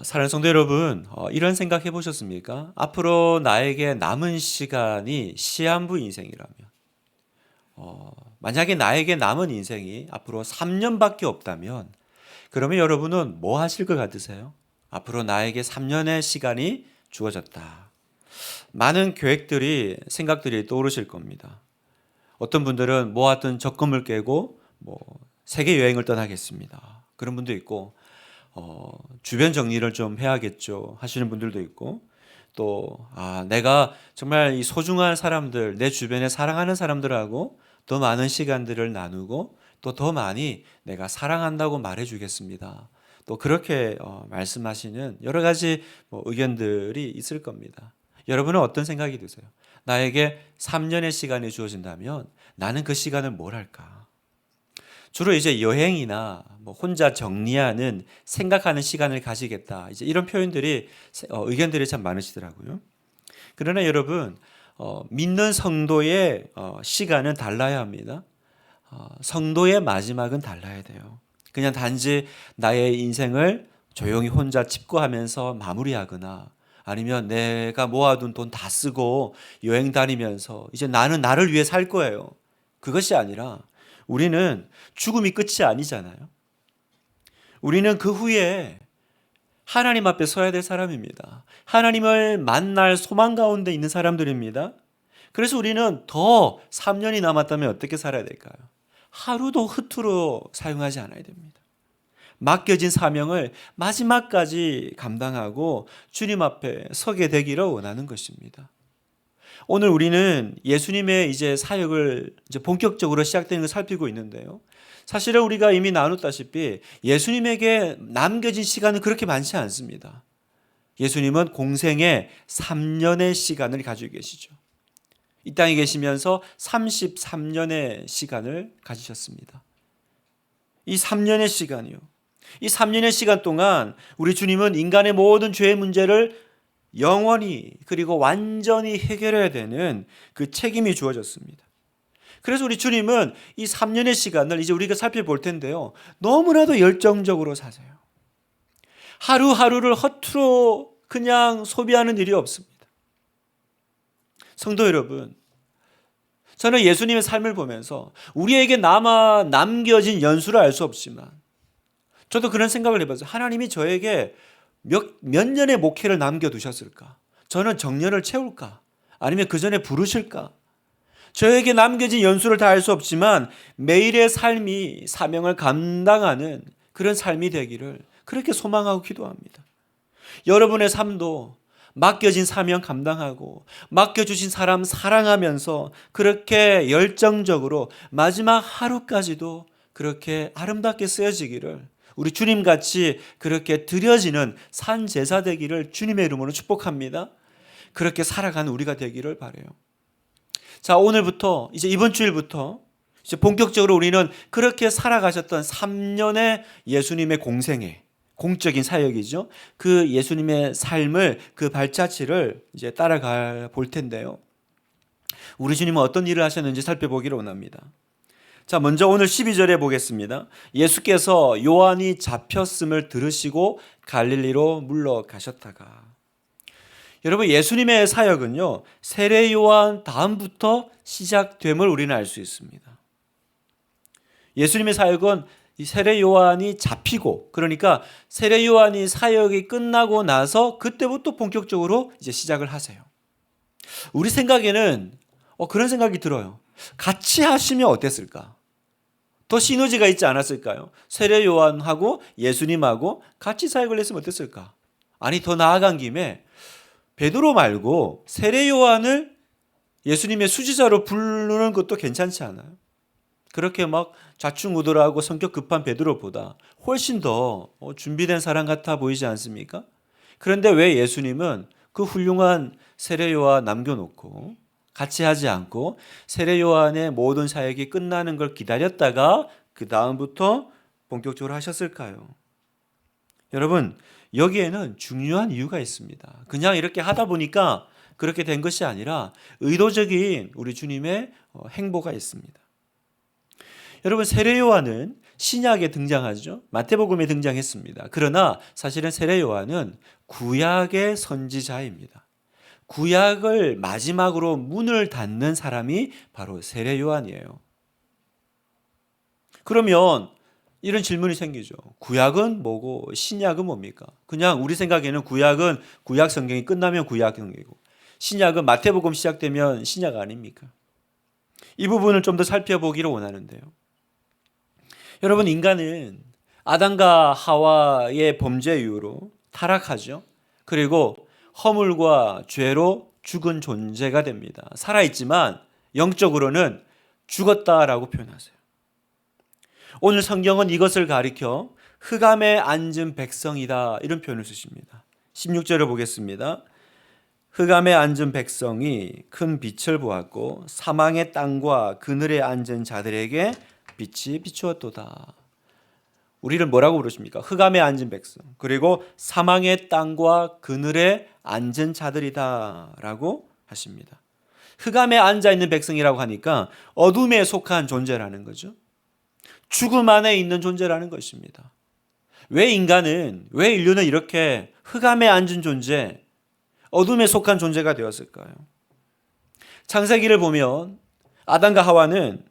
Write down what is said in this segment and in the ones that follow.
사랑하는 성도 여러분, 이런 생각 해보셨습니까? 앞으로 나에게 남은 시간이 시한부 인생이라면, 만약에 나에게 남은 인생이 앞으로 3년밖에 없다면, 그러면 여러분은 뭐 하실 것 같으세요? 앞으로 나에게 3년의 시간이 주어졌다. 많은 계획들이, 생각들이 떠오르실 겁니다. 어떤 분들은 모았던 적금을 깨고, 세계 여행을 떠나겠습니다. 그런 분도 있고, 주변 정리를 좀 해야겠죠 하시는 분들도 있고, 또 내가 정말 이 소중한 사람들, 내 주변에 사랑하는 사람들하고 더 많은 시간들을 나누고 또 더 많이 내가 사랑한다고 말해주겠습니다. 또 그렇게 말씀하시는 여러 가지 의견들이 있을 겁니다. 여러분은 어떤 생각이 드세요? 나에게 3년의 시간이 주어진다면 나는 그 시간을 뭘 할까? 주로 이제 여행이나 혼자 정리하는 생각하는 시간을 가지겠다. 이제 이런 표현들이 의견들이 참 많으시더라고요. 그러나 여러분, 믿는 성도의 시간은 달라야 합니다. 성도의 마지막은 달라야 돼요. 그냥 단지 나의 인생을 조용히 혼자 집고하면서 마무리하거나 아니면 내가 모아둔 돈 다 쓰고 여행 다니면서 이제 나는 나를 위해 살 거예요. 그것이 아니라 우리는 죽음이 끝이 아니잖아요. 우리는 그 후에 하나님 앞에 서야 될 사람입니다. 하나님을 만날 소망 가운데 있는 사람들입니다. 그래서 우리는 더 3년이 남았다면 어떻게 살아야 될까요? 하루도 허투루 사용하지 않아야 됩니다. 맡겨진 사명을 마지막까지 감당하고 주님 앞에 서게 되기를 원하는 것입니다. 오늘 우리는 예수님의 이제 사역을 이제 본격적으로 시작되는 걸 살피고 있는데요. 사실은 우리가 이미 나눴다시피 예수님에게 남겨진 시간은 그렇게 많지 않습니다. 예수님은 공생의 3년의 시간을 가지고 계시죠. 이 땅에 계시면서 33년의 시간을 가지셨습니다. 이 3년의 시간이요. 이 3년의 시간 동안 우리 주님은 인간의 모든 죄의 문제를 영원히 그리고 완전히 해결해야 되는 그 책임이 주어졌습니다. 그래서 우리 주님은 이 3년의 시간을 이제 우리가 살펴볼 텐데요. 너무나도 열정적으로 사세요. 하루하루를 허투루 그냥 소비하는 일이 없습니다. 성도 여러분, 저는 예수님의 삶을 보면서 우리에게 남겨진 연수를 알 수 없지만 저도 그런 생각을 해봤어요. 하나님이 저에게 몇 년의 목회를 남겨두셨을까? 저는 정년을 채울까? 아니면 그 전에 부르실까? 저에게 남겨진 연수를 다 알 수 없지만 매일의 삶이 사명을 감당하는 그런 삶이 되기를 그렇게 소망하고 기도합니다. 여러분의 삶도 맡겨진 사명 감당하고 맡겨주신 사람 사랑하면서 그렇게 열정적으로 마지막 하루까지도 그렇게 아름답게 쓰여지기를 우리 주님같이 그렇게 드려지는 산제사 되기를 주님의 이름으로 축복합니다. 그렇게 살아가는 우리가 되기를 바라요. 자, 오늘부터 이제 이번 주일부터 이제 본격적으로 우리는 그렇게 살아가셨던 3년의 예수님의 공생애, 공적인 사역이죠. 그 예수님의 삶을 그 발자취를 이제 따라가 볼 텐데요. 우리 주님은 어떤 일을 하셨는지 살펴보기를 원합니다. 자, 먼저 오늘 12절에 보겠습니다. 예수께서 요한이 잡혔음을 들으시고 갈릴리로 물러가셨다가. 여러분, 예수님의 사역은요, 세례 요한 다음부터 시작됨을 우리는 알 수 있습니다. 예수님의 사역은 이 세례 요한이 잡히고, 그러니까 세례 요한이 사역이 끝나고 나서 그때부터 본격적으로 이제 시작을 하세요. 우리 생각에는 그런 생각이 들어요. 같이 하시면 어땠을까? 더 시너지가 있지 않았을까요? 세례 요한하고 예수님하고 같이 사역을 했으면 어땠을까? 아니, 더 나아간 김에 베드로 말고 세례 요한을 예수님의 수지자로 부르는 것도 괜찮지 않아요? 그렇게 막 좌충우돌하고 성격 급한 베드로보다 훨씬 더 준비된 사람 같아 보이지 않습니까? 그런데 왜 예수님은 그 훌륭한 세례 요한 남겨놓고 같이 하지 않고 세례 요한의 모든 사역이 끝나는 걸 기다렸다가 그 다음부터 본격적으로 하셨을까요? 여러분, 여기에는 중요한 이유가 있습니다. 그냥 이렇게 하다 보니까 그렇게 된 것이 아니라 의도적인 우리 주님의 행보가 있습니다. 여러분, 세례 요한은 신약에 등장하죠. 마태복음에 등장했습니다. 그러나 사실은 세례 요한은 구약의 선지자입니다. 구약을 마지막으로 문을 닫는 사람이 바로 세례 요한이에요. 그러면 이런 질문이 생기죠. 구약은 뭐고 신약은 뭡니까? 그냥 우리 생각에는 구약은 구약 성경이 끝나면 구약 성경이고 신약은 마태복음 시작되면 신약 아닙니까? 이 부분을 좀 더 살펴보기를 원하는데요. 여러분, 인간은 아담과 하와의 범죄 이후로 타락하죠. 그리고 허물과 죄로 죽은 존재가 됩니다. 살아있지만 영적으로는 죽었다라고 표현하세요. 오늘 성경은 이것을 가리켜 흑암에 앉은 백성이다 이런 표현을 쓰십니다. 16절을 보겠습니다. 흑암에 앉은 백성이 큰 빛을 보았고 사망의 땅과 그늘에 앉은 자들에게 빛이 비추었도다. 우리를 뭐라고 부르십니까? 흑암에 앉은 백성, 그리고 사망의 땅과 그늘에 앉은 자들이다 라고 하십니다. 흑암에 앉아있는 백성이라고 하니까 어둠에 속한 존재라는 거죠. 죽음 안에 있는 존재라는 것입니다. 왜 인류는 이렇게 흑암에 앉은 존재, 어둠에 속한 존재가 되었을까요? 창세기를 보면 아담과 하와는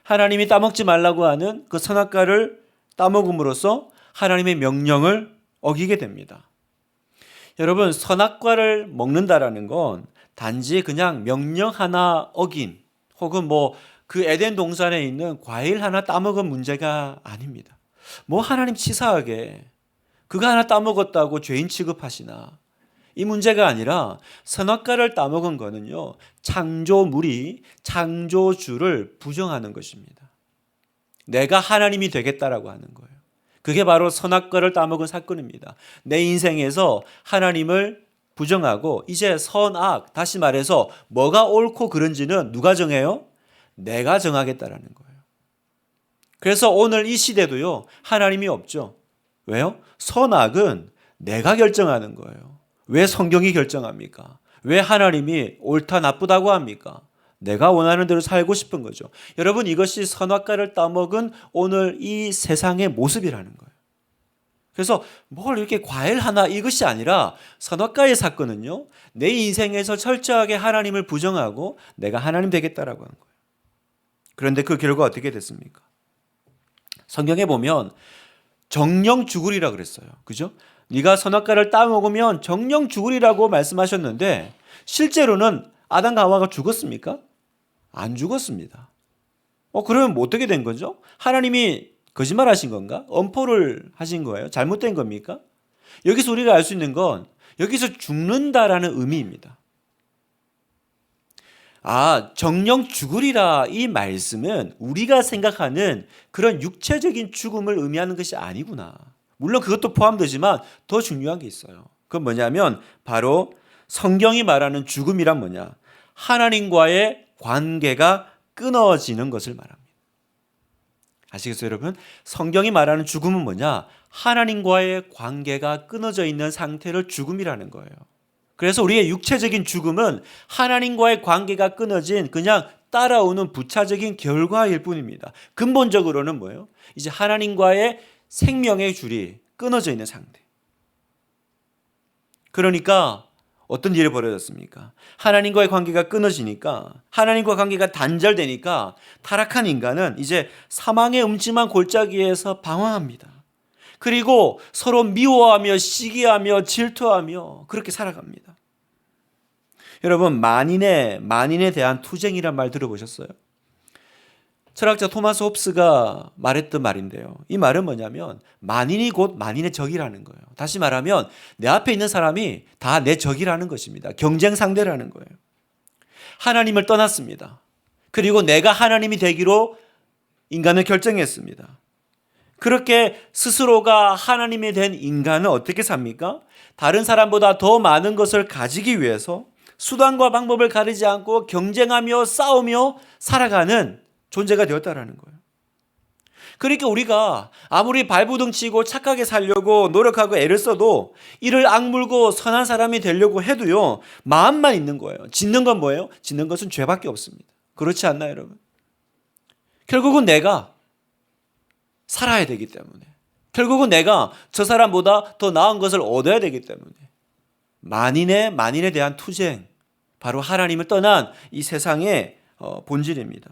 하나님이 따먹지 말라고 하는 그 선악과를 따먹음으로써 하나님의 명령을 어기게 됩니다. 여러분, 선악과를 먹는다라는 건 단지 그냥 명령 하나 어긴 혹은 그 에덴 동산에 있는 과일 하나 따먹은 문제가 아닙니다. 하나님 치사하게 그거 하나 따먹었다고 죄인 취급하시나? 이 문제가 아니라 선악과를 따먹은 거는요, 창조물이 창조주를 부정하는 것입니다. 내가 하나님이 되겠다라고 하는 거예요. 그게 바로 선악과를 따먹은 사건입니다. 내 인생에서 하나님을 부정하고 이제 선악, 다시 말해서 뭐가 옳고 그른지는 누가 정해요? 내가 정하겠다라는 거예요. 그래서 오늘 이 시대도요, 하나님이 없죠. 왜요? 선악은 내가 결정하는 거예요. 왜 성경이 결정합니까? 왜 하나님이 옳다 나쁘다고 합니까? 내가 원하는 대로 살고 싶은 거죠. 여러분, 이것이 선악과를 따먹은 오늘 이 세상의 모습이라는 거예요. 그래서 뭘 이렇게 과일 하나 이것이 아니라 선악과의 사건은요, 내 인생에서 철저하게 하나님을 부정하고 내가 하나님 되겠다라고 하는 거예요. 그런데 그 결과 어떻게 됐습니까? 성경에 보면 정령 죽으리라 그랬어요. 그죠? 네가 선악과를 따먹으면 정령 죽으리라고 말씀하셨는데 실제로는 아담과 하와가 죽었습니까? 안 죽었습니다. 그러면 어떻게 된 거죠? 하나님이 거짓말하신 건가? 엄포를 하신 거예요? 잘못된 겁니까? 여기서 우리가 알 수 있는 건 여기서 죽는다라는 의미입니다. 정령 죽으리라 이 말씀은 우리가 생각하는 그런 육체적인 죽음을 의미하는 것이 아니구나. 물론 그것도 포함되지만 더 중요한 게 있어요. 그건 뭐냐면 바로 성경이 말하는 죽음이란 뭐냐? 하나님과의 관계가 끊어지는 것을 말합니다. 아시겠어요, 여러분? 성경이 말하는 죽음은 뭐냐? 하나님과의 관계가 끊어져 있는 상태를 죽음이라는 거예요. 그래서 우리의 육체적인 죽음은 하나님과의 관계가 끊어진 그냥 따라오는 부차적인 결과일 뿐입니다. 근본적으로는 뭐예요? 이제 하나님과의 생명의 줄이 끊어져 있는 상태. 그러니까 어떤 일이 벌어졌습니까? 하나님과의 관계가 끊어지니까, 하나님과 관계가 단절되니까 타락한 인간은 이제 사망의 음침한 골짜기에서 방황합니다. 그리고 서로 미워하며 시기하며 질투하며 그렇게 살아갑니다. 여러분, 만인에 대한 투쟁이란 말 들어보셨어요? 철학자 토마스 홉스가 말했던 말인데요. 이 말은 뭐냐면 만인이 곧 만인의 적이라는 거예요. 다시 말하면 내 앞에 있는 사람이 다 내 적이라는 것입니다. 경쟁 상대라는 거예요. 하나님을 떠났습니다. 그리고 내가 하나님이 되기로 인간을 결정했습니다. 그렇게 스스로가 하나님이 된 인간은 어떻게 삽니까? 다른 사람보다 더 많은 것을 가지기 위해서 수단과 방법을 가리지 않고 경쟁하며 싸우며 살아가는 존재가 되었다라는 거예요. 그러니까 우리가 아무리 발부둥 치고 착하게 살려고 노력하고 애를 써도 이를 악물고 선한 사람이 되려고 해도요, 마음만 있는 거예요. 짓는 건 뭐예요? 짓는 것은 죄밖에 없습니다. 그렇지 않나요, 여러분? 결국은 내가 살아야 되기 때문에, 결국은 내가 저 사람보다 더 나은 것을 얻어야 되기 때문에 만인에 대한 투쟁, 바로 하나님을 떠난 이 세상의 본질입니다.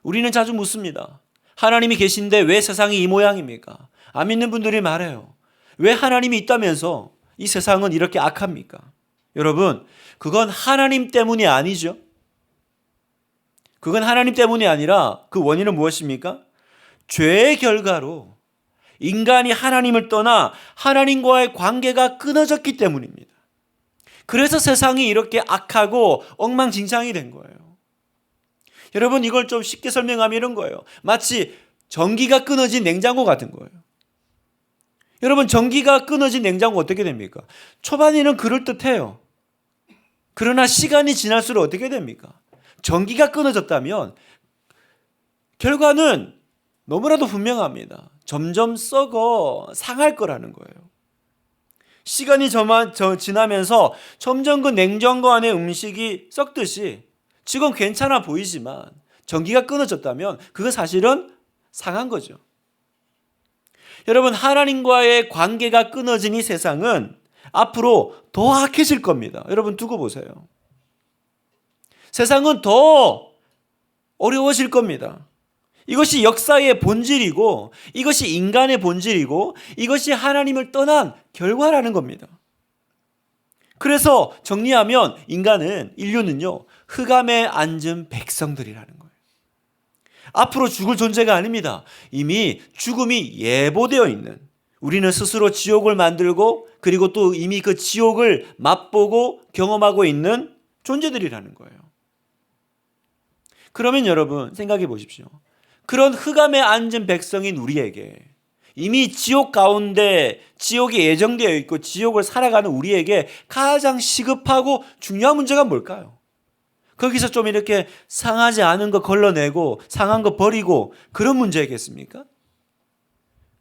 우리는 자주 묻습니다. 하나님이 계신데 왜 세상이 이 모양입니까? 안 믿는 분들이 말해요. 왜 하나님이 있다면서 이 세상은 이렇게 악합니까? 여러분, 그건 하나님 때문이 아니죠. 그건 하나님 때문이 아니라 그 원인은 무엇입니까? 죄의 결과로 인간이 하나님을 떠나 하나님과의 관계가 끊어졌기 때문입니다. 그래서 세상이 이렇게 악하고 엉망진창이 된 거예요. 여러분, 이걸 좀 쉽게 설명하면 이런 거예요. 마치 전기가 끊어진 냉장고 같은 거예요. 여러분, 전기가 끊어진 냉장고 어떻게 됩니까? 초반에는 그럴듯해요. 그러나 시간이 지날수록 어떻게 됩니까? 전기가 끊어졌다면 결과는 너무나도 분명합니다. 점점 썩어 상할 거라는 거예요. 시간이 지나면서 점점 그 냉장고 안에 음식이 썩듯이 지금 괜찮아 보이지만 전기가 끊어졌다면 그건 사실은 상한 거죠. 여러분, 하나님과의 관계가 끊어진 이 세상은 앞으로 더 악해질 겁니다. 여러분, 두고 보세요. 세상은 더 어려워질 겁니다. 이것이 역사의 본질이고, 이것이 인간의 본질이고, 이것이 하나님을 떠난 결과라는 겁니다. 그래서 정리하면 인류는요, 흑암에 앉은 백성들이라는 거예요. 앞으로 죽을 존재가 아닙니다. 이미 죽음이 예보되어 있는, 우리는 스스로 지옥을 만들고 그리고 또 이미 그 지옥을 맛보고 경험하고 있는 존재들이라는 거예요. 그러면 여러분 생각해 보십시오. 그런 흑암에 앉은 백성인 우리에게, 이미 지옥 가운데 지옥이 예정되어 있고 지옥을 살아가는 우리에게 가장 시급하고 중요한 문제가 뭘까요? 거기서 좀 이렇게 상하지 않은 거 걸러내고 상한 거 버리고 그런 문제겠습니까?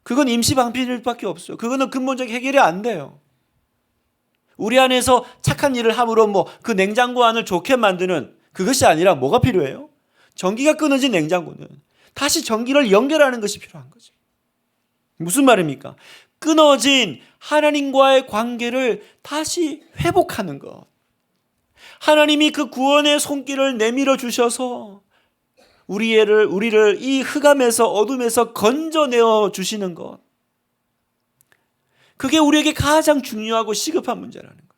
그건 임시방편일 밖에 없어요. 그거는 근본적 해결이 안 돼요. 우리 안에서 착한 일을 함으로 그 냉장고 안을 좋게 만드는 그것이 아니라 뭐가 필요해요? 전기가 끊어진 냉장고는 다시 전기를 연결하는 것이 필요한 거죠. 무슨 말입니까? 끊어진 하나님과의 관계를 다시 회복하는 것. 하나님이 그 구원의 손길을 내밀어 주셔서 우리를 이 흑암에서 어둠에서 건져내어 주시는 것. 그게 우리에게 가장 중요하고 시급한 문제라는 거예요.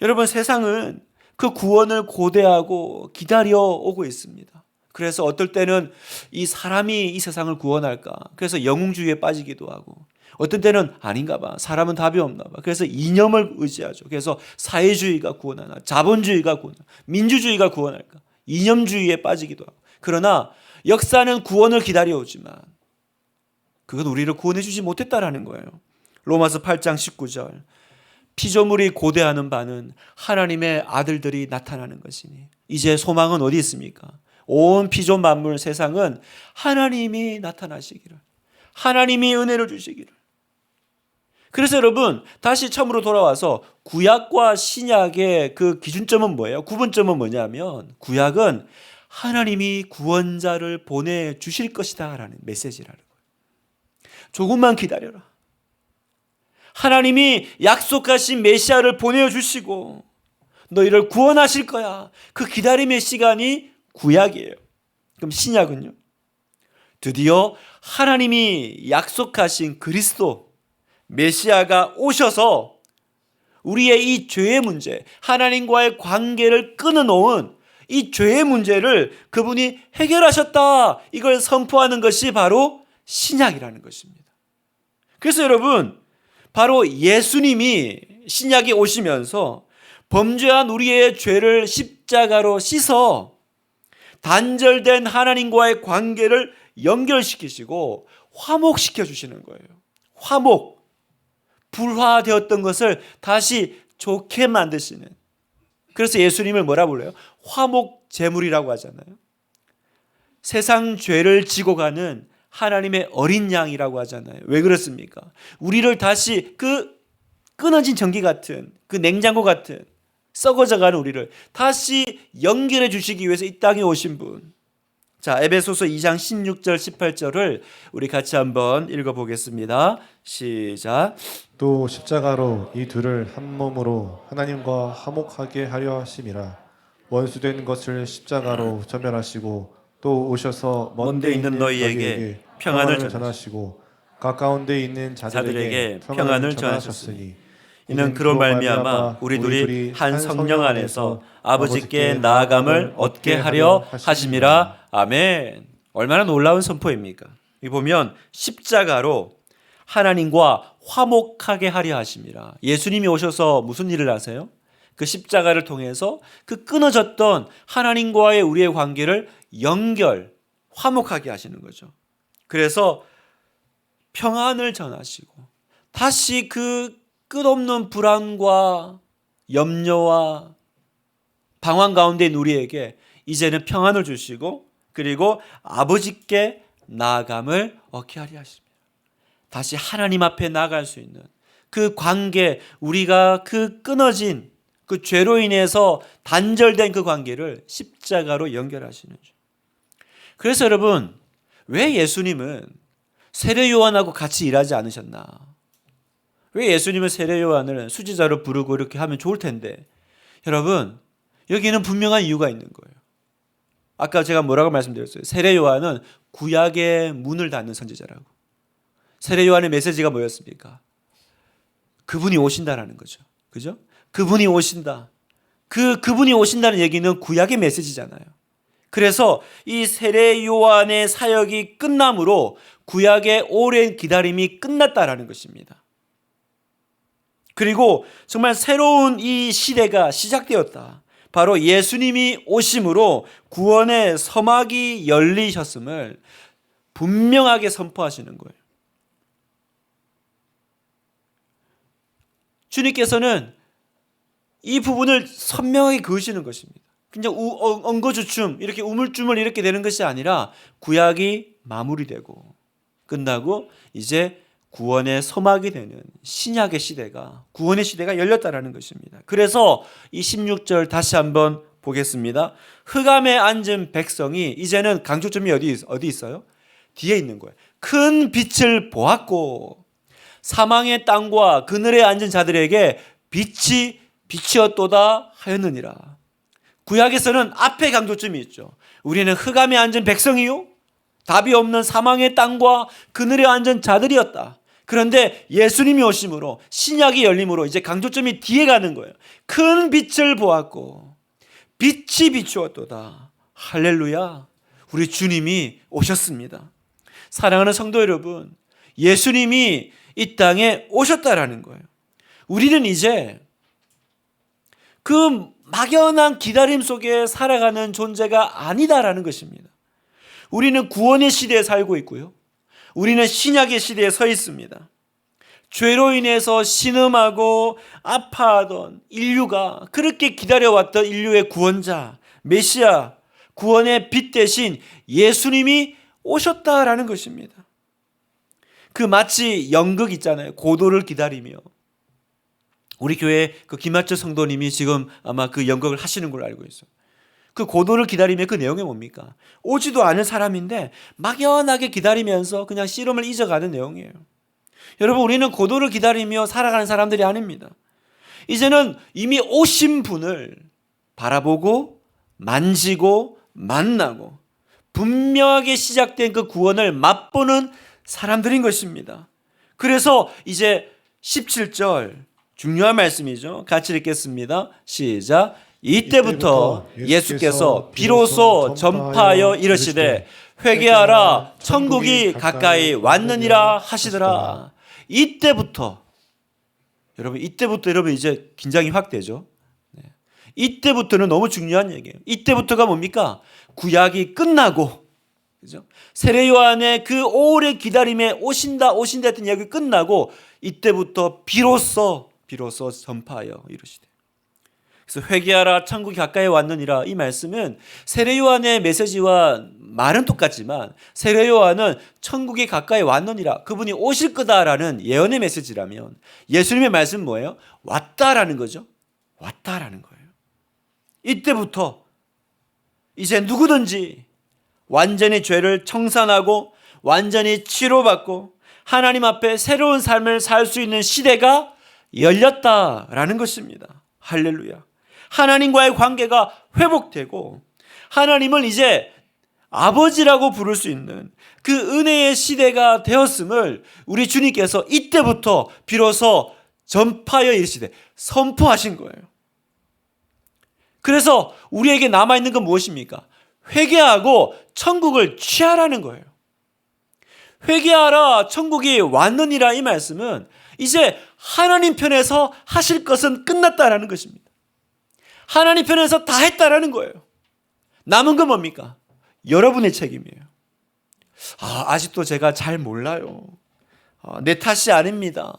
여러분, 세상은 그 구원을 고대하고 기다려 오고 있습니다. 그래서 어떨 때는 이 사람이 이 세상을 구원할까? 그래서 영웅주의에 빠지기도 하고, 어떤 때는 아닌가 봐. 사람은 답이 없나 봐. 그래서 이념을 의지하죠. 그래서 사회주의가 구원하나, 자본주의가 구원하나, 민주주의가 구원할까? 이념주의에 빠지기도 하고. 그러나 역사는 구원을 기다려오지만 그건 우리를 구원해 주지 못했다라는 거예요. 로마서 8장 19절. 피조물이 고대하는 바는 하나님의 아들들이 나타나는 것이니 이제 소망은 어디 있습니까? 온 피조 만물 세상은 하나님이 나타나시기를, 하나님이 은혜를 주시기를. 그래서 여러분, 다시 처음으로 돌아와서 구약과 신약의 그 기준점은 뭐예요? 구분점은 뭐냐면, 구약은 하나님이 구원자를 보내주실 것이다 라는 메시지라는 거예요. 조금만 기다려라. 하나님이 약속하신 메시아를 보내주시고 너희를 구원하실 거야. 그 기다림의 시간이 구약이에요. 그럼 신약은요? 드디어 하나님이 약속하신 그리스도 메시아가 오셔서 우리의 이 죄의 문제, 하나님과의 관계를 끊어놓은 이 죄의 문제를 그분이 해결하셨다, 이걸 선포하는 것이 바로 신약이라는 것입니다. 그래서 여러분, 바로 예수님이 신약에 오시면서 범죄한 우리의 죄를 십자가로 씻어 단절된 하나님과의 관계를 연결시키시고 화목시켜 주시는 거예요. 화목, 불화되었던 것을 다시 좋게 만드시는. 그래서 예수님을 뭐라 불러요? 화목 제물이라고 하잖아요. 세상 죄를 지고 가는 하나님의 어린 양이라고 하잖아요. 왜 그렇습니까? 우리를 다시 그 끊어진 전기 같은, 그 냉장고 같은 썩어져가는 우리를 다시 연결해 주시기 위해서 이 땅에 오신 분, 자, 에베소서 2장 16절 18절을 우리 같이 한번 읽어보겠습니다. 시작. 또 십자가로 이 둘을 한 몸으로 하나님과 화목하게 하려 하심이라. 원수된 것을 십자가로 전멸하시고 또 오셔서 먼데 있는 너희에게 평안을 전하시고 가까운 데 있는 자들에게 평안을 전하셨으니 이는 그로 말미암아 우리 둘이 한 성령 안에서 아버지께 나아감을 얻게 하려 하심이라. 아멘. 얼마나 놀라운 선포입니까? 여기 보면 십자가로 하나님과 화목하게 하려 하심이라. 예수님이 오셔서 무슨 일을 하세요? 그 십자가를 통해서 그 끊어졌던 하나님과의 우리의 관계를 화목하게 하시는 거죠. 그래서 평안을 전하시고 다시 그 끝없는 불안과 염려와 방황 가운데 있는 우리에게 이제는 평안을 주시고 그리고 아버지께 나아감을 얻게 하려 하십니다. 다시 하나님 앞에 나아갈 수 있는 그 관계, 우리가 그 끊어진 그 죄로 인해서 단절된 그 관계를 십자가로 연결하시는 줄. 그래서 여러분, 왜 예수님은 세례 요한하고 같이 일하지 않으셨나? 왜 예수님은 세례 요한을 수지자로 부르고 이렇게 하면 좋을 텐데, 여러분 여기는 분명한 이유가 있는 거예요. 아까 제가 뭐라고 말씀드렸어요? 세례 요한은 구약의 문을 닫는 선지자라고. 세례 요한의 메시지가 뭐였습니까? 그분이 오신다라는 거죠. 그죠? 그분이 오신다. 그분이 오신다는 얘기는 구약의 메시지잖아요. 그래서 이 세례 요한의 사역이 끝남으로 구약의 오랜 기다림이 끝났다라는 것입니다. 그리고 정말 새로운 이 시대가 시작되었다. 바로 예수님이 오심으로 구원의 서막이 열리셨음을 분명하게 선포하시는 거예요. 주님께서는 이 부분을 선명하게 그으시는 것입니다. 그냥 엉거주춤 이렇게 우물쭈물 이렇게 되는 것이 아니라 구약이 마무리되고 끝나고 이제 구원의 서막이 되는 신약의 시대가, 구원의 시대가 열렸다라는 것입니다. 그래서 이 16절 다시 한번 보겠습니다. 흑암에 앉은 백성이 이제는 강조점이 어디 있어요? 뒤에 있는 거예요. 큰 빛을 보았고 사망의 땅과 그늘에 앉은 자들에게 빛이 비치었도다 하였느니라. 구약에서는 앞에 강조점이 있죠. 우리는 흑암에 앉은 백성이요, 답이 없는 사망의 땅과 그늘에 앉은 자들이었다. 그런데 예수님이 오심으로 신약이 열림으로 이제 강조점이 뒤에 가는 거예요. 큰 빛을 보았고 빛이 비추었도다. 할렐루야. 우리 주님이 오셨습니다. 사랑하는 성도 여러분, 예수님이 이 땅에 오셨다라는 거예요. 우리는 이제 그 막연한 기다림 속에 살아가는 존재가 아니다라는 것입니다. 우리는 구원의 시대에 살고 있고요. 우리는 신약의 시대에 서 있습니다. 죄로 인해서 신음하고 아파하던 인류가 그렇게 기다려왔던 인류의 구원자, 메시아, 구원의 빛 대신 예수님이 오셨다라는 것입니다. 그 마치 연극 있잖아요. 고도를 기다리며. 우리 교회 그 김하철 성도님이 지금 아마 그 연극을 하시는 걸로 알고 있어요. 그 고도를 기다리며 그 내용이 뭡니까? 오지도 않은 사람인데 막연하게 기다리면서 그냥 씨름을 잊어가는 내용이에요. 여러분, 우리는 고도를 기다리며 살아가는 사람들이 아닙니다. 이제는 이미 오신 분을 바라보고 만지고 만나고 분명하게 시작된 그 구원을 맛보는 사람들인 것입니다. 그래서 이제 17절 중요한 말씀이죠. 같이 읽겠습니다. 시작. 이때부터 예수께서 비로소 전파하여 이르시되 회개하라 천국이 가까이 왔느니라 하시더라. 이때부터 여러분 이제 긴장이 확 되죠. 이때부터는 너무 중요한 얘기예요. 이때부터가 뭡니까? 구약이 끝나고, 그죠? 세례 요한의 그 오랜 기다림에 오신다 했던 이야기 끝나고 이때부터 비로소 전파하여 이르시되. 그래서 회개하라 천국이 가까이 왔느니라, 이 말씀은 세례 요한의 메시지와 말은 똑같지만 세례 요한은 천국이 가까이 왔느니라, 그분이 오실 거다라는 예언의 메시지라면 예수님의 말씀은 뭐예요? 왔다라는 거죠. 왔다라는 거예요. 이때부터 이제 누구든지 완전히 죄를 청산하고 완전히 치료받고 하나님 앞에 새로운 삶을 살 수 있는 시대가 열렸다라는 것입니다. 할렐루야. 하나님과의 관계가 회복되고 하나님을 이제 아버지라고 부를 수 있는 그 은혜의 시대가 되었음을 우리 주님께서 이때부터 비로소 전파하여 이르시되 선포하신 거예요. 그래서 우리에게 남아있는 건 무엇입니까? 회개하고 천국을 취하라는 거예요. 회개하라 천국이 왔느니라 이 말씀은 이제 하나님 편에서 하실 것은 끝났다라는 것입니다. 하나님 편에서 다 했다라는 거예요. 남은 건 뭡니까? 여러분의 책임이에요. 아직도 제가 잘 몰라요. 내 탓이 아닙니다.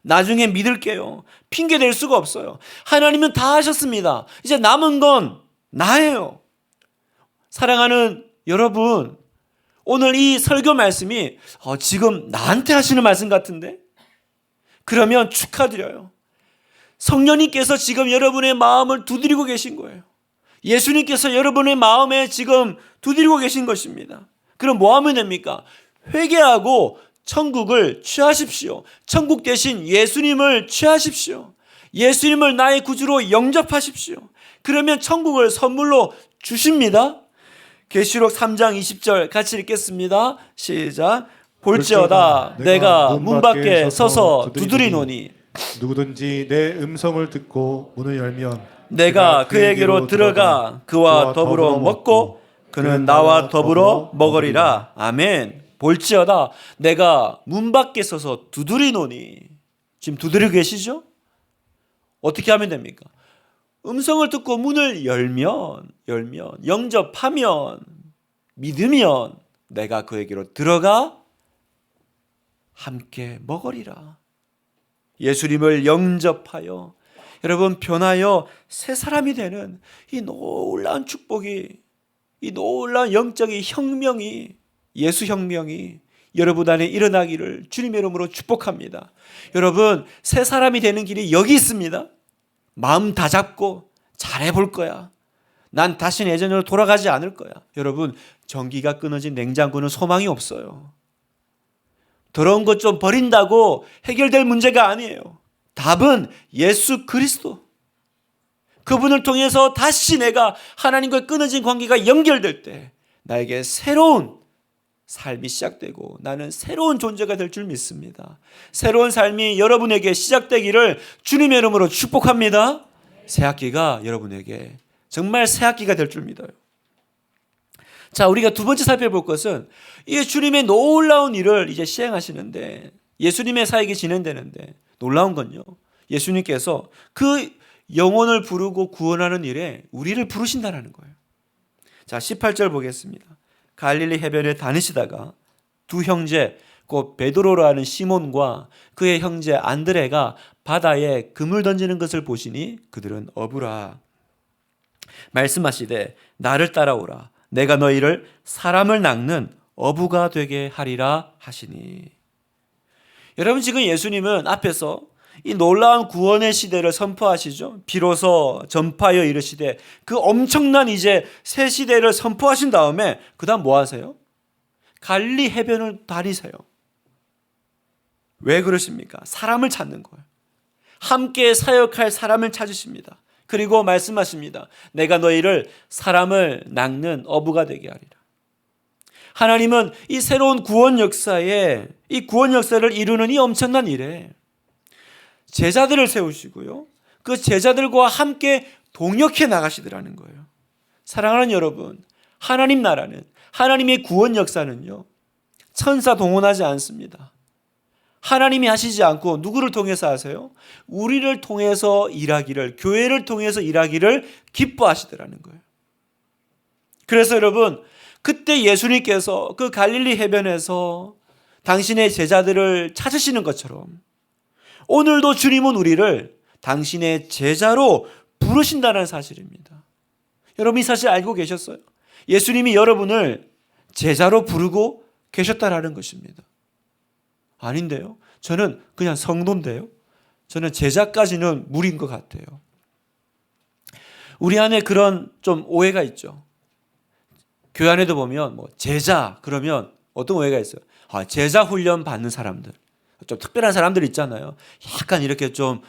나중에 믿을게요. 핑계 댈 수가 없어요. 하나님은 다 하셨습니다. 이제 남은 건 나예요. 사랑하는 여러분, 오늘 이 설교 말씀이 지금 나한테 하시는 말씀 같은데? 그러면 축하드려요. 성령님께서 지금 여러분의 마음을 두드리고 계신 거예요. 예수님께서 여러분의 마음에 지금 두드리고 계신 것입니다. 그럼 뭐 하면 됩니까? 회개하고 천국을 취하십시오. 천국 대신 예수님을 취하십시오. 예수님을 나의 구주로 영접하십시오. 그러면 천국을 선물로 주십니다. 계시록 3장 20절 같이 읽겠습니다. 시작. 볼지어다 내가 문 밖에 서서 두드리노니 누구든지 내 음성을 듣고 문을 열면 내가 그에게로 들어가 그와 더불어 먹고 그는 나와 더불어 먹으리라. 아멘. 볼지어다 내가 문 밖에 서서 두드리노니. 지금 두드리고 계시죠? 어떻게 하면 됩니까? 음성을 듣고 문을 열면 영접하면 믿으면 내가 그에게로 들어가 함께 먹으리라. 예수님을 영접하여 여러분 변하여 새 사람이 되는 이 놀라운 축복이, 이 놀라운 영적인 혁명이, 예수 혁명이 여러분 안에 일어나기를 주님의 이름으로 축복합니다. 여러분 새 사람이 되는 길이 여기 있습니다. 마음 다 잡고 잘해볼 거야. 난 다시는 예전으로 돌아가지 않을 거야. 여러분 전기가 끊어진 냉장고는 소망이 없어요. 더러운 것 좀 버린다고 해결될 문제가 아니에요. 답은 예수 그리스도. 그분을 통해서 다시 내가 하나님과 끊어진 관계가 연결될 때 나에게 새로운 삶이 시작되고 나는 새로운 존재가 될 줄 믿습니다. 새로운 삶이 여러분에게 시작되기를 주님의 이름으로 축복합니다. 새 학기가 여러분에게 정말 새 학기가 될 줄 믿어요. 자, 우리가 두 번째 살펴볼 것은 이 주님의 놀라운 일을 이제 시행하시는데 예수님의 사역이 진행되는데 놀라운 건요. 예수님께서 그 영혼을 부르고 구원하는 일에 우리를 부르신다는 거예요. 자, 18절 보겠습니다. 갈릴리 해변에 다니시다가 두 형제 곧 베드로라 하는 시몬과 그의 형제 안드레가 바다에 그물 던지는 것을 보시니 그들은 어부라. 말씀하시되 나를 따라오라. 내가 너희를 사람을 낚는 어부가 되게 하리라 하시니. 여러분 지금 예수님은 앞에서 이 놀라운 구원의 시대를 선포하시죠. 비로소 전파하여 이르시되 그 엄청난 이제 새 시대를 선포하신 다음에 그 다음 뭐 하세요? 갈릴리 해변을 다니세요. 왜 그러십니까? 사람을 찾는 거예요. 함께 사역할 사람을 찾으십니다. 그리고 말씀하십니다. 내가 너희를 사람을 낚는 어부가 되게 하리라. 하나님은 이 새로운 구원 역사에 이 구원 역사를 이루는 이 엄청난 일에 제자들을 세우시고요. 그 제자들과 함께 동역해 나가시더라는 거예요. 사랑하는 여러분, 하나님 나라는 하나님의 구원 역사는요. 천사 동원하지 않습니다. 하나님이 하시지 않고 누구를 통해서 하세요? 우리를 통해서 일하기를, 교회를 통해서 일하기를 기뻐하시더라는 거예요. 그래서 여러분, 그때 예수님께서 그 갈릴리 해변에서 당신의 제자들을 찾으시는 것처럼 오늘도 주님은 우리를 당신의 제자로 부르신다는 사실입니다. 여러분 이 사실 알고 계셨어요? 예수님이 여러분을 제자로 부르고 계셨다라는 것입니다. 아닌데요. 저는 그냥 성도인데요. 저는 제자까지는 무리인 것 같아요. 우리 안에 그런 좀 오해가 있죠. 교회 안에도 보면 뭐 제자 그러면 어떤 오해가 있어요. 제자 훈련 받는 사람들, 좀 특별한 사람들 있잖아요. 약간 이렇게 좀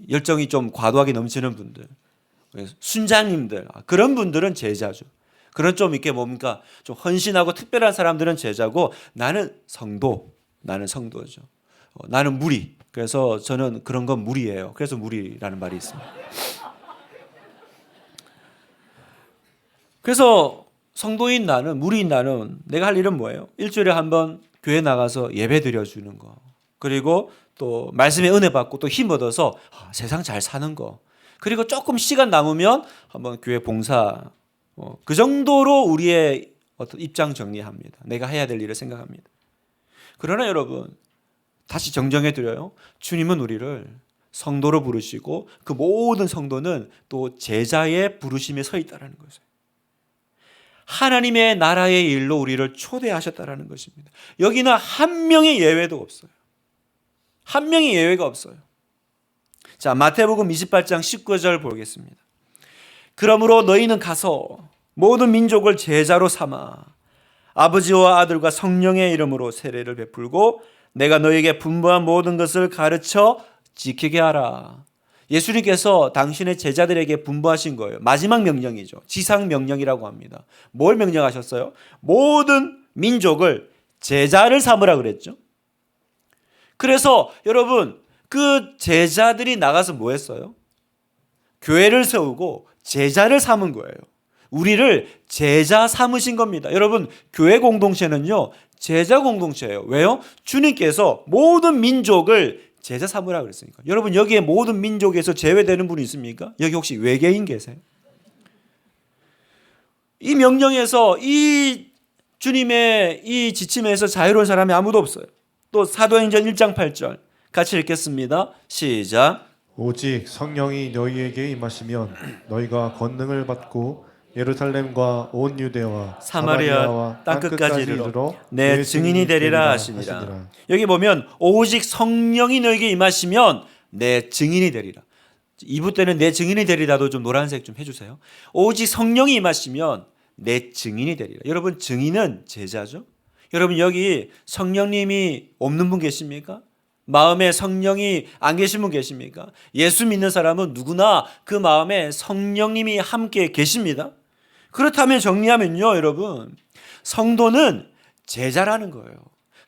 열정이 좀 과도하게 넘치는 분들, 순자님들, 그런 분들은 제자죠. 그런 좀 이렇게 뭡니까 좀 헌신하고 특별한 사람들은 제자고, 나는 성도죠. 나는 무리. 그래서 저는 그런 건 무리예요. 그래서 무리라는 말이 있습니다. 그래서 성도인 나는, 무리인 나는 내가 할 일은 뭐예요? 일주일에 한 번 교회 나가서 예배 드려주는 거, 그리고 또 말씀에 은혜 받고 또 힘 얻어서 세상 잘 사는 거, 그리고 조금 시간 남으면 한번 교회 봉사, 그 정도로 우리의 어떤 입장 정리합니다. 내가 해야 될 일을 생각합니다. 그러나 여러분, 다시 정정해 드려요. 주님은 우리를 성도로 부르시고 그 모든 성도는 또 제자의 부르심에 서 있다는 것이에요. 하나님의 나라의 일로 우리를 초대하셨다는 것입니다. 여기는 한 명의 예외도 없어요. 한 명의 예외가 없어요. 자, 마태복음 28장 19절 보겠습니다. 그러므로 너희는 가서 모든 민족을 제자로 삼아 아버지와 아들과 성령의 이름으로 세례를 베풀고 내가 너희에게 분부한 모든 것을 가르쳐 지키게 하라. 예수님께서 당신의 제자들에게 분부하신 거예요. 마지막 명령이죠. 지상 명령이라고 합니다. 뭘 명령하셨어요? 모든 민족을 제자를 삼으라 그랬죠. 그래서 여러분, 그 제자들이 나가서 뭐 했어요? 교회를 세우고 제자를 삼은 거예요. 우리를 제자 삼으신 겁니다. 여러분, 교회 공동체는요, 제자 공동체예요. 왜요? 주님께서 모든 민족을 제자 삼으라 그랬으니까. 여러분, 여기에 모든 민족에서 제외되는 분이 있습니까? 여기 혹시 외계인 계세요? 이 명령에서, 이 주님의 이 지침에서 자유로운 사람이 아무도 없어요. 또 사도행전 1장 8절 같이 읽겠습니다. 시작. 오직 성령이 너희에게 임하시면 너희가 권능을 받고 예루살렘과 온 유대와 사마리아 땅끝까지 이르러 내 증인이 되리라 하시니라. 여기 보면 오직 성령이 너에게 임하시면 내 증인이 되리라. 2부 때는 내 증인이 되리라도 좀 노란색 좀 해주세요. 오직 성령이 임하시면 내 증인이 되리라. 여러분, 증인은 제자죠. 여러분, 여기 성령님이 없는 분 계십니까? 마음에 성령이 안 계신 분 계십니까? 예수 믿는 사람은 누구나 그 마음에 성령님이 함께 계십니다. 그렇다면 정리하면요, 여러분, 성도는 제자라는 거예요.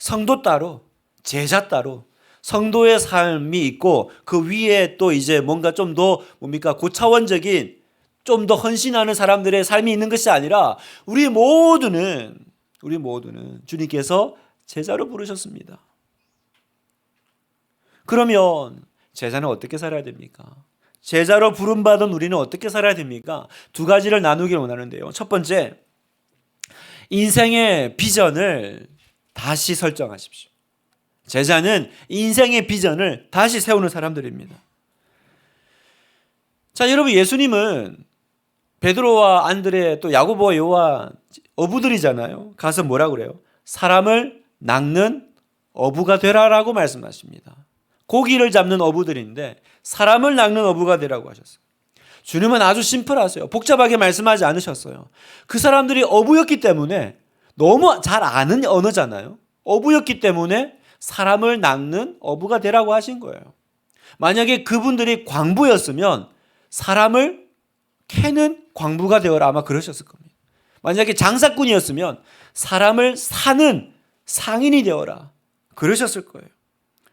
성도 따로, 제자 따로, 성도의 삶이 있고 그 위에 또 이제 뭔가 좀 더 뭡니까 고차원적인 좀 더 헌신하는 사람들의 삶이 있는 것이 아니라 우리 모두는 주님께서 제자로 부르셨습니다. 그러면 제자는 어떻게 살아야 됩니까? 제자로 부름받은 우리는 어떻게 살아야 됩니까? 두 가지를 나누길 원하는데요. 첫 번째, 인생의 비전을 다시 설정하십시오. 제자는 인생의 비전을 다시 세우는 사람들입니다. 자, 여러분, 예수님은 베드로와 안드레 또 야고보와 요한 어부들이잖아요. 가서 뭐라 그래요? 사람을 낚는 어부가 되라라고 말씀하십니다. 고기를 잡는 어부들인데 사람을 낚는 어부가 되라고 하셨어요. 주님은 아주 심플하세요. 복잡하게 말씀하지 않으셨어요. 그 사람들이 어부였기 때문에, 너무 잘 아는 언어잖아요. 어부였기 때문에 사람을 낚는 어부가 되라고 하신 거예요. 만약에 그분들이 광부였으면 사람을 캐는 광부가 되어라, 아마 그러셨을 겁니다. 만약에 장사꾼이었으면 사람을 사는 상인이 되어라, 그러셨을 거예요.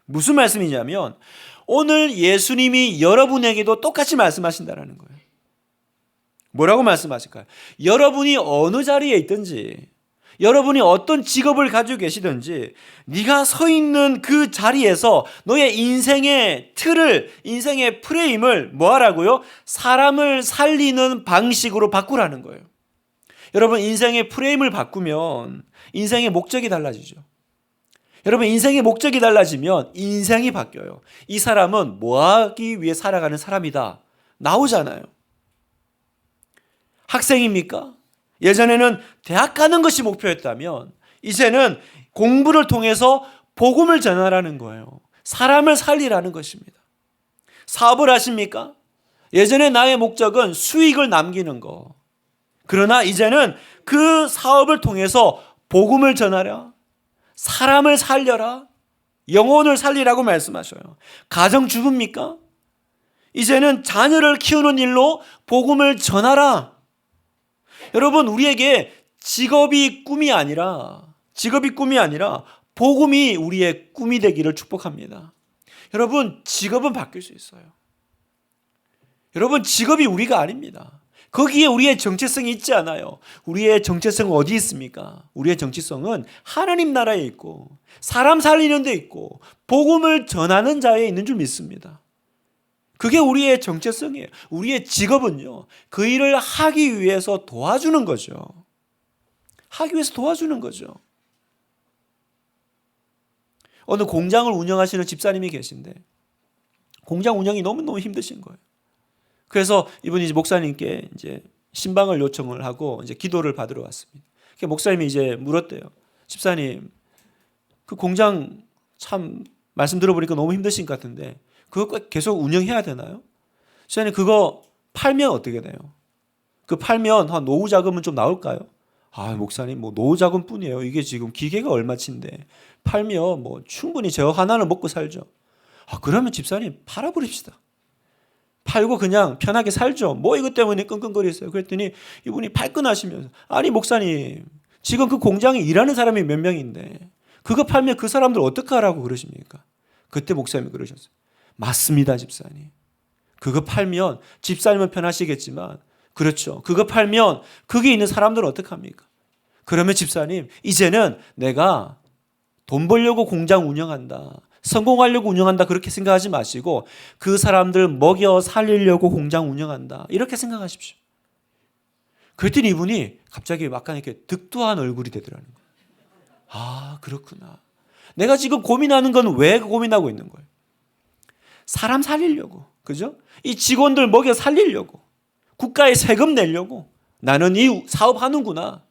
무슨 말씀이냐면 오늘 예수님이 여러분에게도 똑같이 말씀하신다는 거예요. 뭐라고 말씀하실까요? 여러분이 어느 자리에 있든지, 여러분이 어떤 직업을 가지고 계시든지, 네가 서 있는 그 자리에서 너의 인생의 틀을, 인생의 프레임을 뭐 하라고요? 사람을 살리는 방식으로 바꾸라는 거예요. 여러분, 인생의 프레임을 바꾸면 인생의 목적이 달라지죠. 여러분, 인생의 목적이 달라지면 인생이 바뀌어요. 이 사람은 뭐 하기 위해 살아가는 사람이다, 나오잖아요. 학생입니까? 예전에는 대학 가는 것이 목표였다면 이제는 공부를 통해서 복음을 전하라는 거예요. 사람을 살리라는 것입니다. 사업을 하십니까? 예전에 나의 목적은 수익을 남기는 거. 그러나 이제는 그 사업을 통해서 복음을 전하라, 사람을 살려라, 영혼을 살리라고 말씀하셔요. 가정주부입니까? 이제는 자녀를 키우는 일로 복음을 전하라. 여러분, 우리에게 직업이 꿈이 아니라 복음이 우리의 꿈이 되기를 축복합니다. 여러분, 직업은 바뀔 수 있어요. 여러분, 직업이 우리가 아닙니다. 거기에 우리의 정체성이 있지 않아요. 우리의 정체성은 어디 있습니까? 우리의 정체성은 하나님 나라에 있고 사람 살리는 데 있고 복음을 전하는 자에 있는 줄 믿습니다. 그게 우리의 정체성이에요. 우리의 직업은요, 그 일을 하기 위해서 도와주는 거죠. 하기 위해서 도와주는 거죠. 어느 공장을 운영하시는 집사님이 계신데 공장 운영이 너무너무 힘드신 거예요. 그래서 이분이 목사님께 이제 신방을 요청을 하고 이제 기도를 받으러 왔습니다. 목사님이 이제 물었대요. 집사님, 그 공장 참 말씀 들어보니까 너무 힘드신 것 같은데 그거 계속 운영해야 되나요? 집사님, 그거 팔면 어떻게 돼요? 그 팔면 한 노후 자금은 좀 나올까요? 아, 목사님, 뭐 노후 자금뿐이에요. 이게 지금 기계가 얼마치인데 팔면 뭐 충분히 저 하나는 먹고 살죠. 아, 그러면 집사님 팔아버립시다. 팔고 그냥 편하게 살죠. 뭐 이것 때문에 끙끙거리세요. 그랬더니 이분이 발끈하시면서, 아니 목사님, 지금 그 공장에 일하는 사람이 몇 명인데 그거 팔면 그 사람들 어떻게 하라고 그러십니까? 그때 목사님이 그러셨어요. 맞습니다, 집사님. 그거 팔면 집사님은 편하시겠지만, 그렇죠, 그거 팔면 거기 있는 사람들은 어떡합니까? 그러면 집사님, 이제는 내가 돈 벌려고 공장 운영한다, 성공하려고 운영한다, 그렇게 생각하지 마시고 그 사람들 먹여 살리려고 공장 운영한다, 이렇게 생각하십시오. 그랬더니 이분이 갑자기 약간 이렇게 득도한 얼굴이 되더라는 거예요. 아, 그렇구나. 내가 지금 고민하는 건 왜 고민하고 있는 거예요? 사람 살리려고, 그죠? 이 직원들 먹여 살리려고, 국가에 세금 내려고, 나는 이 사업하는구나,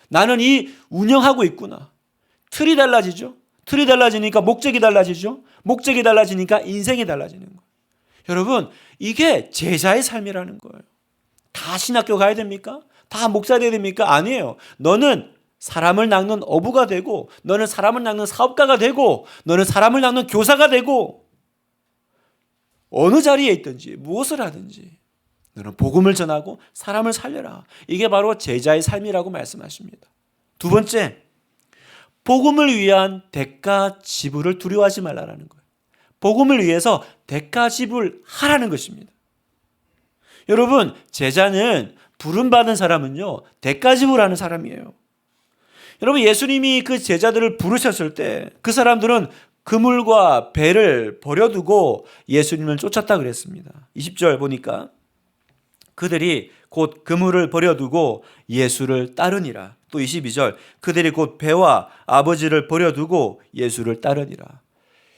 나는 이 운영하고 있구나. 틀이 달라지죠. 틀이 달라지니까 목적이 달라지죠. 목적이 달라지니까 인생이 달라지는 거예요. 여러분, 이게 제자의 삶이라는 거예요. 다 신학교 가야 됩니까? 다 목사 돼야 됩니까? 아니에요. 너는 사람을 낚는 어부가 되고, 너는 사람을 낚는 사업가가 되고, 너는 사람을 낚는 교사가 되고, 어느 자리에 있든지 무엇을 하든지 너는 복음을 전하고 사람을 살려라. 이게 바로 제자의 삶이라고 말씀하십니다. 두 번째, 복음을 위한 대가 지불을 두려워하지 말라는 거예요. 복음을 위해서 대가 지불하라는 것입니다. 여러분, 제자는 부름받은 사람은요, 대가 지불하는 사람이에요. 여러분, 예수님이 그 제자들을 부르셨을 때 그 사람들은 그물과 배를 버려두고 예수님을 쫓았다 그랬습니다. 20절 보니까 그들이 곧 그물을 버려두고 예수를 따르니라. 또 22절, 그들이 곧 배와 아버지를 버려두고 예수를 따르니라.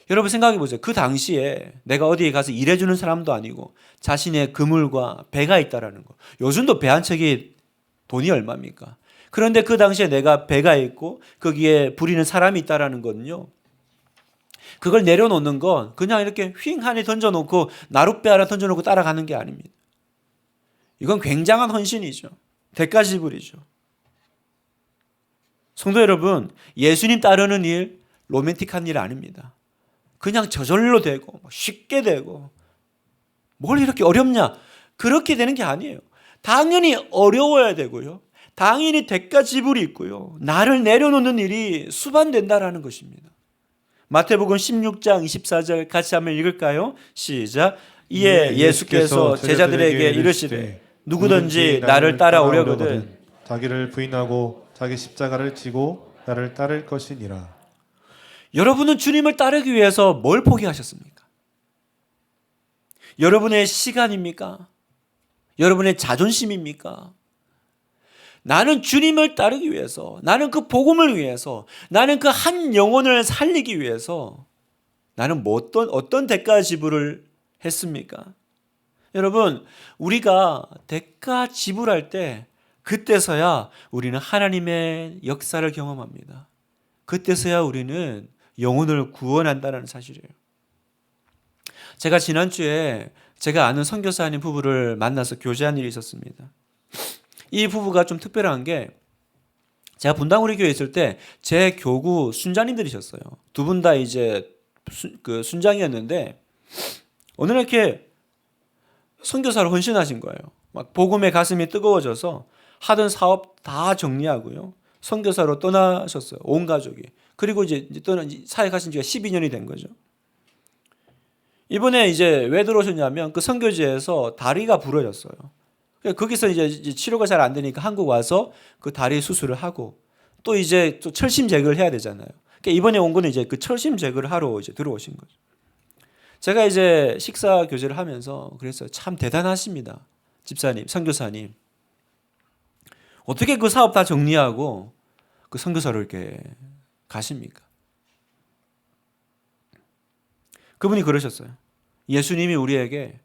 여러분 생각해 보세요. 그 당시에 내가 어디에 가서 일해주는 사람도 아니고 자신의 그물과 배가 있다라는 거. 요즘도 배 한 척이 돈이 얼마입니까? 그런데 그 당시에 내가 배가 있고 거기에 부리는 사람이 있다라는 건요, 그걸 내려놓는 건 그냥 이렇게 휙 하니 던져놓고 나룻배 하나 던져놓고 따라가는 게 아닙니다. 이건 굉장한 헌신이죠. 대가 지불이죠. 성도 여러분, 예수님 따르는 일 로맨틱한 일 아닙니다. 그냥 저절로 되고 쉽게 되고 뭘 이렇게 어렵냐, 그렇게 되는 게 아니에요. 당연히 어려워야 되고요, 당연히 대가 지불이 있고요, 나를 내려놓는 일이 수반된다라는 것입니다. 마태복음 16장 24절 같이 한번 읽을까요? 시작. 이에 예수께서 제자들에게 이르시되 누구든지 나를 따라오려거든 자기를 부인하고 자기 십자가를 지고 나를 따를 것이니라. 여러분은 주님을 따르기 위해서 뭘 포기하셨습니까? 여러분의 시간입니까? 여러분의 자존심입니까? 나는 주님을 따르기 위해서, 나는 그 복음을 위해서, 나는 그 한 영혼을 살리기 위해서 나는 어떤 대가 지불을 했습니까? 여러분, 우리가 대가 지불할 때 그때서야 우리는 하나님의 역사를 경험합니다. 그때서야 우리는 영혼을 구원한다는 사실이에요. 제가 지난주에 제가 아는 선교사님 부부를 만나서 교제한 일이 있었습니다. 이 부부가 좀 특별한 게 제가 분당우리 교회에 있을 때 제 교구 순장님들이셨어요. 두 분 다 이제 그 순장이었는데 어느 날 이렇게 선교사로 헌신하신 거예요. 막 복음에 가슴이 뜨거워져서 하던 사업 다 정리하고요. 선교사로 떠나셨어요. 온 가족이. 그리고 이제 사역하신 지가 12년이 된 거죠. 이번에 이제 왜 들어오셨냐면 그 선교지에서 다리가 부러졌어요. 거기서 이제 치료가 잘 안 되니까 한국 와서 그 다리 수술을 하고 또 이제 또 철심 제거를 해야 되잖아요. 그러니까 이번에 온 거는 이제 그 철심 제거를 하러 이제 들어오신 거죠. 제가 이제 식사 교제를 하면서 그랬어요. 참 대단하십니다. 집사님, 선교사님. 어떻게 그 사업 다 정리하고 그 선교사로 이렇게 가십니까? 그분이 그러셨어요. 예수님이 우리에게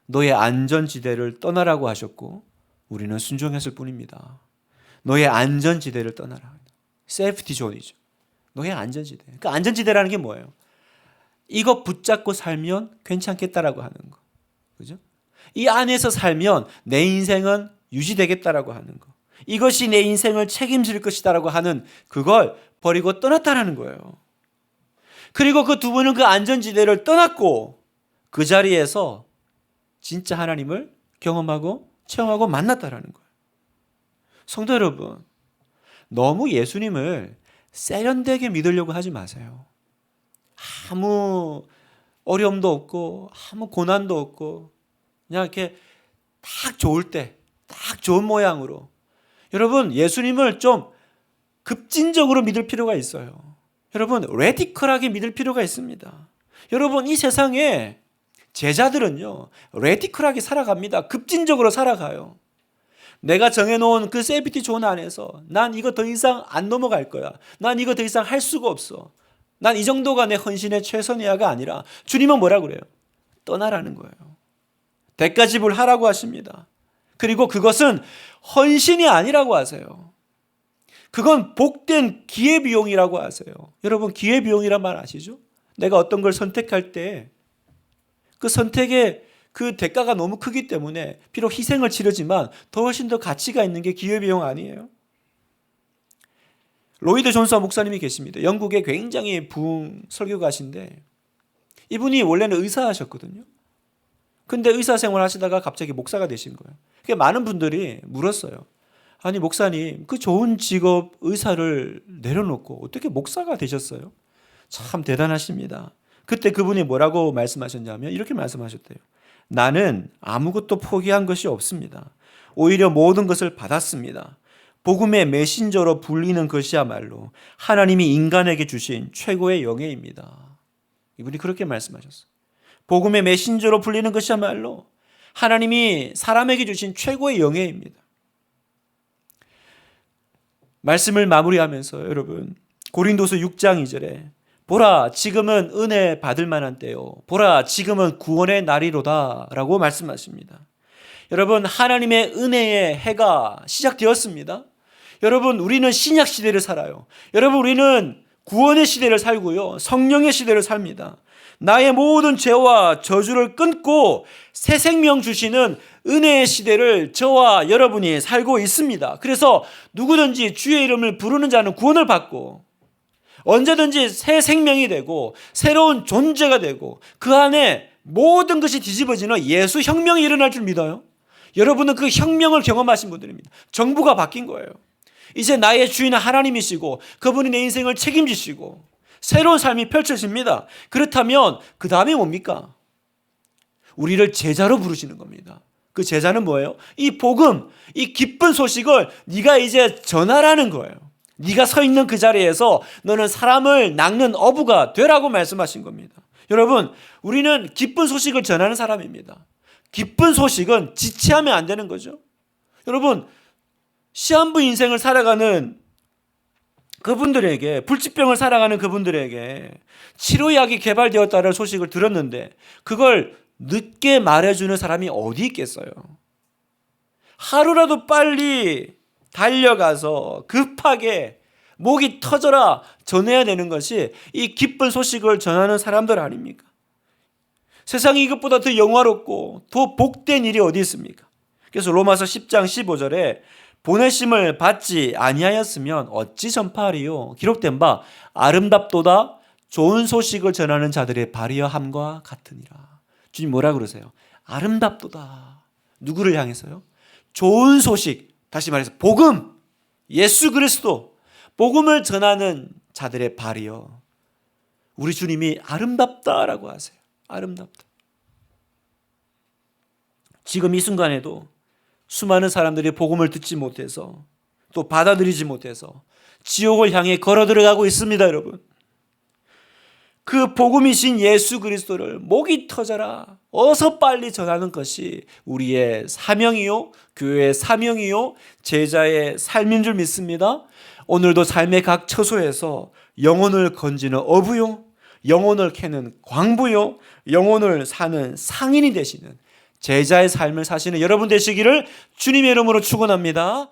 너의 안전지대를 떠나라고 하셨고 우리는 순종했을 뿐입니다. 너의 안전지대를 떠나라. 세이프티 존이죠. 너의 안전지대. 그 안전지대라는 게 뭐예요? 이거 붙잡고 살면 괜찮겠다라고 하는 거. 그죠? 이 안에서 살면 내 인생은 유지되겠다라고 하는 거. 이것이 내 인생을 책임질 것이다라고 하는 그걸 버리고 떠났다라는 거예요. 그리고 그 두 분은 그 안전지대를 떠났고 그 자리에서 진짜 하나님을 경험하고 체험하고 만났다라는 거예요. 성도 여러분, 너무 예수님을 세련되게 믿으려고 하지 마세요. 아무 어려움도 없고 아무 고난도 없고 그냥 이렇게 딱 좋을 때 딱 좋은 모양으로 여러분 예수님을 좀 급진적으로 믿을 필요가 있어요. 여러분 레디컬하게 믿을 필요가 있습니다. 여러분 이 세상에 제자들은요 레디컬하게 살아갑니다. 급진적으로 살아가요. 내가 정해놓은 그 세이프티 존 안에서 난 이거 더 이상 안 넘어갈 거야. 난 이거 더 이상 할 수가 없어. 난 이 정도가 내 헌신의 최선이야가 아니라 주님은 뭐라 그래요? 떠나라는 거예요. 대가 지불하라고 하십니다. 그리고 그것은 헌신이 아니라고 하세요. 그건 복된 기회비용이라고 하세요. 여러분 기회비용이란 말 아시죠? 내가 어떤 걸 선택할 때 그 선택의 그 대가가 너무 크기 때문에 비록 희생을 치르지만 더 훨씬 더 가치가 있는 게 기회비용 아니에요? 로이드 존서 목사님이 계십니다. 영국의 굉장히 부흥 설교가신데 이분이 원래는 의사하셨거든요. 근데 의사 생활 하시다가 갑자기 목사가 되신 거예요. 그러니까 많은 분들이 물었어요. 아니 목사님 그 좋은 직업 의사를 내려놓고 어떻게 목사가 되셨어요? 참 대단하십니다. 그때 그분이 뭐라고 말씀하셨냐면 이렇게 말씀하셨대요. 나는 아무것도 포기한 것이 없습니다. 오히려 모든 것을 받았습니다. 복음의 메신저로 불리는 것이야말로 하나님이 인간에게 주신 최고의 영예입니다. 이분이 그렇게 말씀하셨어요. 복음의 메신저로 불리는 것이야말로 하나님이 사람에게 주신 최고의 영예입니다. 말씀을 마무리하면서 여러분 고린도서 6장 2절에 보라 지금은 은혜 받을 만한 때요 보라 지금은 구원의 날이로다 라고 말씀하십니다. 여러분 하나님의 은혜의 해가 시작되었습니다. 여러분 우리는 신약 시대를 살아요. 여러분 우리는 구원의 시대를 살고요 성령의 시대를 삽니다. 나의 모든 죄와 저주를 끊고 새 생명 주시는 은혜의 시대를 저와 여러분이 살고 있습니다. 그래서 누구든지 주의 이름을 부르는 자는 구원을 받고 언제든지 새 생명이 되고 새로운 존재가 되고 그 안에 모든 것이 뒤집어지는 예수 혁명이 일어날 줄 믿어요. 여러분은 그 혁명을 경험하신 분들입니다. 정부가 바뀐 거예요. 이제 나의 주인은 하나님이시고 그분이 내 인생을 책임지시고 새로운 삶이 펼쳐집니다. 그렇다면 그 다음에 뭡니까? 우리를 제자로 부르시는 겁니다. 그 제자는 뭐예요? 이 복음, 이 기쁜 소식을 네가 이제 전하라는 거예요. 네가 서 있는 그 자리에서 너는 사람을 낚는 어부가 되라고 말씀하신 겁니다. 여러분 우리는 기쁜 소식을 전하는 사람입니다. 기쁜 소식은 지체하면 안 되는 거죠. 여러분 시한부 인생을 살아가는 그분들에게 불치병을 살아가는 그분들에게 치료약이 개발되었다는 소식을 들었는데 그걸 늦게 말해주는 사람이 어디 있겠어요? 하루라도 빨리 달려가서 급하게 목이 터져라 전해야 되는 것이 이 기쁜 소식을 전하는 사람들 아닙니까? 세상이 이것보다 더 영화롭고 더 복된 일이 어디 있습니까? 그래서 로마서 10장 15절에 보내심을 받지 아니하였으면 어찌 전파하리요. 기록된 바 아름답도다 좋은 소식을 전하는 자들의 발이여 함과 같으니라. 주님 뭐라 그러세요? 아름답도다. 누구를 향해서요? 좋은 소식, 다시 말해서 복음, 예수 그리스도, 복음을 전하는 자들의 발이요. 우리 주님이 아름답다라고 하세요. 아름답다. 지금 이 순간에도 수많은 사람들이 복음을 듣지 못해서 또 받아들이지 못해서 지옥을 향해 걸어 들어가고 있습니다, 여러분. 그 복음이신 예수 그리스도를 목이 터져라 어서 빨리 전하는 것이 우리의 사명이요, 교회의 사명이요, 제자의 삶인 줄 믿습니다. 오늘도 삶의 각 처소에서 영혼을 건지는 어부요, 영혼을 캐는 광부요, 영혼을 사는 상인이 되시는 제자의 삶을 사시는 여러분 되시기를 주님의 이름으로 축원합니다.